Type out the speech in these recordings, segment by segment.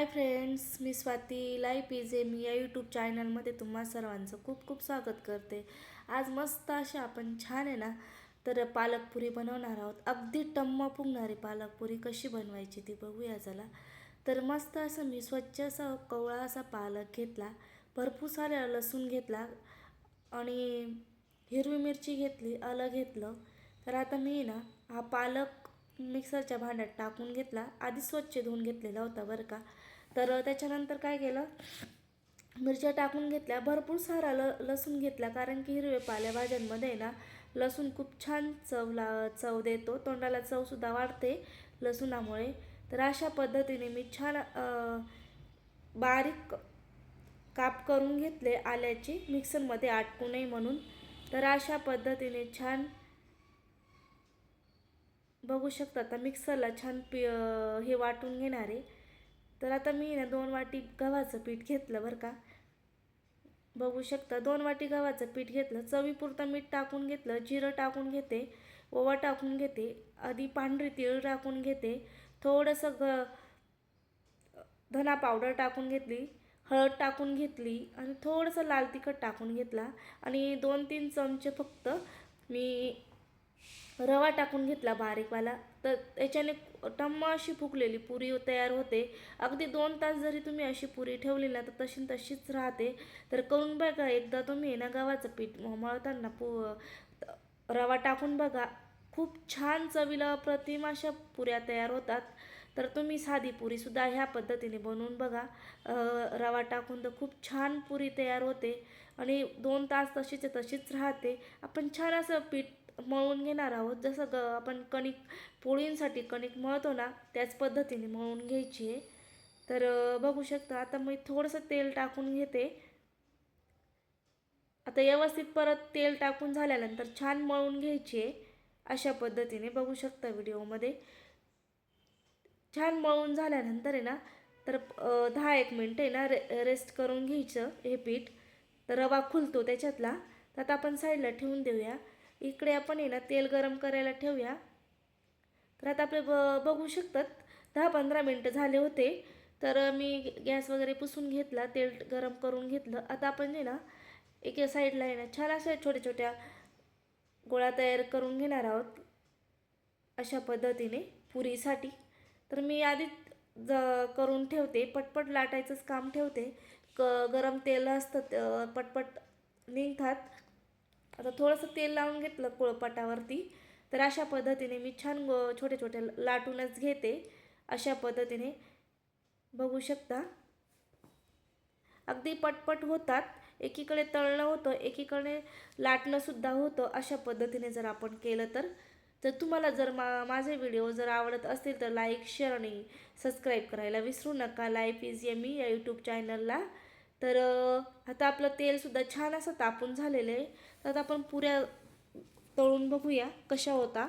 Hi friends, मी Swati life इझे मी या YouTube चॅनलमध्ये तुम्हा सर्वांचं खूप खूप स्वागत करते। आज मस्त अशी आपण छान आहे ना तर पालकपुरी बनवणार आहोत। अगदी टम्म फुगणारी पालकपुरी कशी बनवायची ती बघूया चला। तर मस्त असं मी स्वच्छ असा कवळा असा पालक घेतला, भरपूर सारा लसूण घेतला आणि हिरवी मिरची घेतली, आलं घेतलं। तर आता मी ना हा पालक मिक्सरच्या भांड्यात टाकून घेतला, आधी स्वच्छ धुवून घेतलेला होता बरं का। तर त्याच्यानंतर काय केलं, मिरच्या टाकून घेतल्या, भरपूर सारा लसूण घेतला, कारण की हिरवे पालेभाज्यांमध्ये ना लसूण खूप छान चव देतो, तोंडाला चवसुद्धा वाढते लसूणामुळे। तर अशा पद्धतीने मी छान बारीक काप करून घेतले आल्याची, मिक्सरमध्ये आटकू नये म्हणून। तर अशा पद्धतीने छान बघू शकता, आता मिक्सरला छान हे वाटून घेणार आहे। तर आता मी ना 2 वाटी गव्हाचं पीठ घेतलं बरं का। बघू शकता 2 वाटी गव्हाचं पीठ घेतलं, चवीपुरतं मीठ टाकून घेतलं, जिरं टाकून घेते, ओवा टाकून घेते, आधी पांढरी तीळ टाकून घेते, थोडंसं धना पावडर टाकून घेतली, हळद टाकून घेतली आणि थोडंसं लाल तिखट टाकून घेतला आणि 2-3 चमचे फक्त मी रवा टाकून घेतला बारीकवाला। तर याच्याने टम्म अशी फुगलेली पुरी तयार होते। अगदी 2 तास जरी तुम्ही अशी पुरी ठेवली ना तर तशीच राहते। तर करून बघा एकदा तुम्ही ना, गव्हाचं पीठ मळताना रवा टाकून बघा, खूप छान चवीला अप्रतिम अशा पुऱ्या तयार होतात। तर तुम्ही साधी पुरीसुद्धा ह्या पद्धतीने बनवून बघा, रवा टाकून तर खूप छान पुरी तयार होते आणि 2 तास तशीच राहते। आपण छान असं पीठ मळून घेणार आहोत, जसं आपण पोळींसाठी कणिक मळतो ना त्याच पद्धतीने मळून घ्यायची आहे। तर बघू शकता आता मी थोडंसं तेल टाकून घेते। आता व्यवस्थित परत तेल टाकून झाल्यानंतर छान मळून घ्यायची आहे अशा पद्धतीने, बघू शकता व्हिडिओमध्ये। छान मळून झाल्यानंतर आहे ना, तर 10-1 मिनटं आहे ना रेस्ट करून घ्यायचं हे पीठ। तर रवा खुलतो त्याच्यातला, तर आता आपण साईडला ठेवून देऊया। इकडे आपण आहे ना तेल गरम करायला ठेवूया। तर आता आपले बघू शकतात 10-15 मिनटं झाले होते। तर मी गॅस वगैरे पुसून घेतला, तेल गरम करून घेतलं। आता आपण आहे ना एका साईडला आहे ना छान अशा छोट्या छोट्या गोळा तयार करून घेणार आहोत अशा पद्धतीने पुरीसाठी। तर मी आधीच करून ठेवते, पटपट लाटायचंच काम ठेवते, गरम तेल असतं पटपट निघतात। आता थोडंसं तेल लावून घेतलं पोळपाटावरती। तर अशा पद्धतीने मी छान छोटे छोटे लाटूनच घेते अशा पद्धतीने, बघू शकता अगदी पटपट होतात। एकीकडे तळणं होतं, एकीकडे लाटणंसुद्धा होतं अशा पद्धतीने जर आपण केलं तर। तर तुम्हाला जर माझे व्हिडिओ जर आवडत असतील तर लाईक, शेअर आणि सबस्क्राईब करायला विसरू नका लाईफ इज यम्मी या यूट्यूब चॅनलला। तर आता आपलं तेलसुद्धा छान असं तापून झालेलं आहे। तर आता आपण पुऱ्या तळून बघूया कशा होता।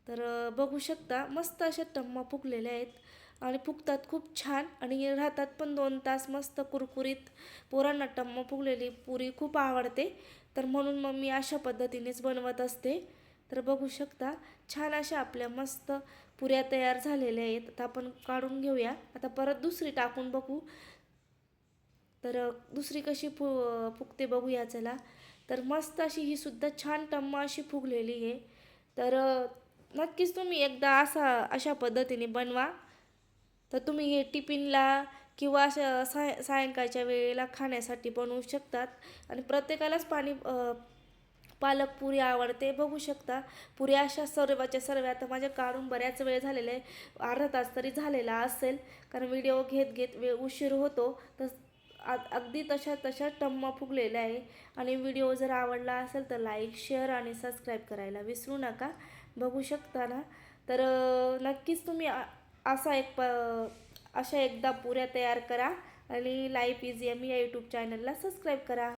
तर बघू शकता मस्त अशा टम्मा फुगलेल्या आहेत आणि फुगतात खूप छान आणि राहतात पण 2 तास मस्त कुरकुरीत। पोरांना टम्म फुगलेली पुरी खूप आवडते, तर म्हणून मग मी अशा पद्धतीनेच बनवत असते। तर बघू शकता छान अशा आपल्या मस्त पुऱ्या तयार झालेल्या आहेत। आता आपण काढून घेऊया, आता परत दुसरी टाकून बघू, तर दुसरी कशी फुगते बघूया चला। तर मस्त अशी ही सुद्धा छान टम्मा अशी फुगलेली आहे। तर नक्कीच तुम्ही एकदा अशा पद्धतीने बनवा। तर तुम्ही हे टिफिनला किंवा अशा सायंकाळच्या वेळेला खाण्यासाठी बनवू शकतात आणि प्रत्येकालाच पालक पुरी आवडते। बघू शकता पुऱ्या अशा सर्वच्या सर्व आता माझ्या काढून बऱ्याच वेळ झालेला आहे, अर्धा तास तरी झालेला असेल, कारण व्हिडिओ घेत वेळ उशीर होतो। तर अगदी तशा टम्मा फुगलेल्या आहे। आणि व्हिडिओ जर आवडला असेल तर लाईक, शेअर आणि सबस्क्राईब करायला विसरू नका, बघू शकता ना। तर नक्कीच तुम्ही अशा एकदा पुऱ्या तयार करा आणि लाईफ इज यम्मी या यूट्यूब चॅनलला सबस्क्राईब करा।